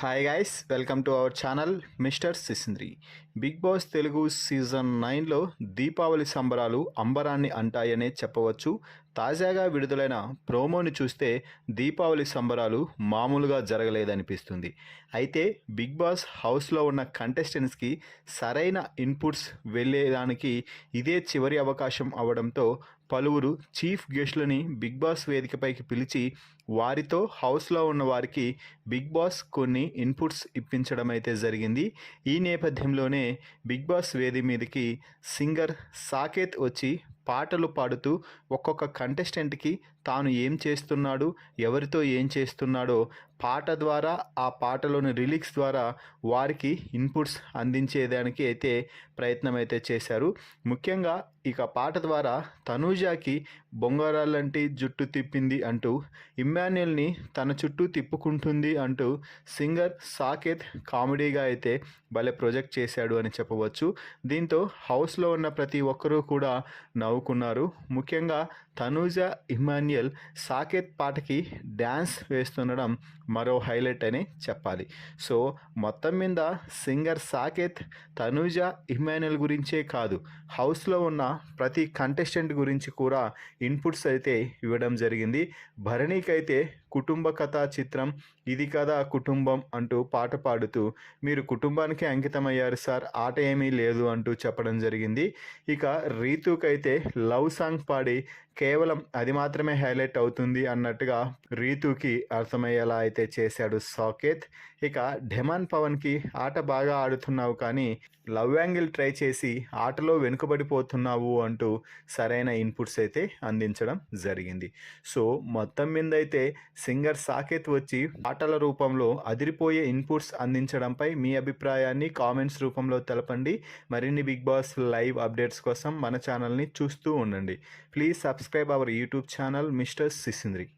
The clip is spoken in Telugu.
Hi guys, welcome to our channel mister Sisindri. Bigg Boss Telugu season 9లో దీపావళి సంబరాలు అంబరాన్ని అంటాయనే చెప్పవచ్చు. తాజాగా విడుదలైన ప్రోమోని చూస్తే దీపావళి సంబరాలు మామూలుగా జరగలేదనిపిస్తుంది. అయితే బిగ్ బాస్ హౌస్లో ఉన్న కంటెస్టెంట్స్కి సరైన ఇన్పుట్స్ వెళ్ళేదానికి ఇదే చివరి అవకాశం అవడంతో పలువురు చీఫ్ గెస్టులని బిగ్ బాస్ వేదికపైకి పిలిచి వారితో హౌస్లో ఉన్న వారికి బిగ్ బాస్ కొన్ని ఇన్పుట్స్ ఇప్పించడం అయితే జరిగింది. ఈ నేపథ్యంలోనే బిగ్ బాస్ వేది మీదకి సింగర్ సాకేత్ వచ్చి పాటలు పాడుతూ ఒక్కొక్క కంటెస్టెంట్కి తాను ఏం చేస్తున్నాడు, ఎవరితో ఏం చేస్తున్నాడో పాట ద్వారా, ఆ పాటలోని లిరిక్స్ ద్వారా వారికి ఇన్పుట్స్ అందించేదానికి అయితే ప్రయత్నం అయితే చేశారు. ముఖ్యంగా ఇక పాట ద్వారా తనూజాకి బొంగరాలంటి జుట్టు తిప్పింది అంటూ, ఇమ్మాన్యుయల్ని తన చుట్టూ తిప్పుకుంటుంది అంటూ సింగర్ సాకేత్ కామెడీగా అయితే భలే ప్రొజెక్ట్ చేశాడు అని చెప్పవచ్చు. దీంతో హౌస్లో ఉన్న ప్రతి ఒక్కరూ కూడా నవ్వుకున్నారు. ముఖ్యంగా తనూజ, ఇమ్మాన్యుయల్ సాకేత్ పాటకి డ్యాన్స్ వేస్తుండడం మరో హైలైట్ అని చెప్పాలి. సో మొత్తం మీద సింగర్ సాకేత్ తనూజ, ఇమ్మాన్యుయల్ గురించే కాదు, హౌస్లో ఉన్న ప్రతి కంటెస్టెంట్ గురించి కూడా ఇన్పుట్స్ అయితే ఇవ్వడం జరిగింది. భరణికైతే కుటుంబ కథా చిత్రం ఇది కదా కుటుంబం అంటూ పాట పాడుతూ మీరు కుటుంబానికి అంకితమయ్యారు సార్, ఆట ఏమీ లేదు అంటూ చెప్పడం జరిగింది. ఇక రీతుకైతే లవ్ సాంగ్ పాడి కేవలం అది మాత్రమే హైలైట్ అవుతుంది అన్నట్టుగా రీతుకి అర్థమయ్యేలా అయితే చేశాడు సాకేత్. ఇక ఢెమాన్ పవన్కి ఆట బాగా ఆడుతున్నావు కానీ లవ్ యాంగిల్ ట్రై చేసి ఆటలో వెనుకబడిపోతున్నావు అంటూ సరైన ఇన్పుట్స్ అయితే అందించడం జరిగింది. సో మొత్తం మీద అయితే సింగర్ సాకేత్ వచ్చి పాటల రూపంలో అదిరిపోయే ఇన్పుట్స్ అందించడంపై మీ అభిప్రాయాన్ని కామెంట్స్ రూపంలో తెలపండి. మరిన్ని బిగ్ బాస్ లైవ్ అప్డేట్స్ కోసం మన ఛానల్ని చూస్తూ ఉండండి. Please subscribe our YouTube channel mister సిసింద్రి.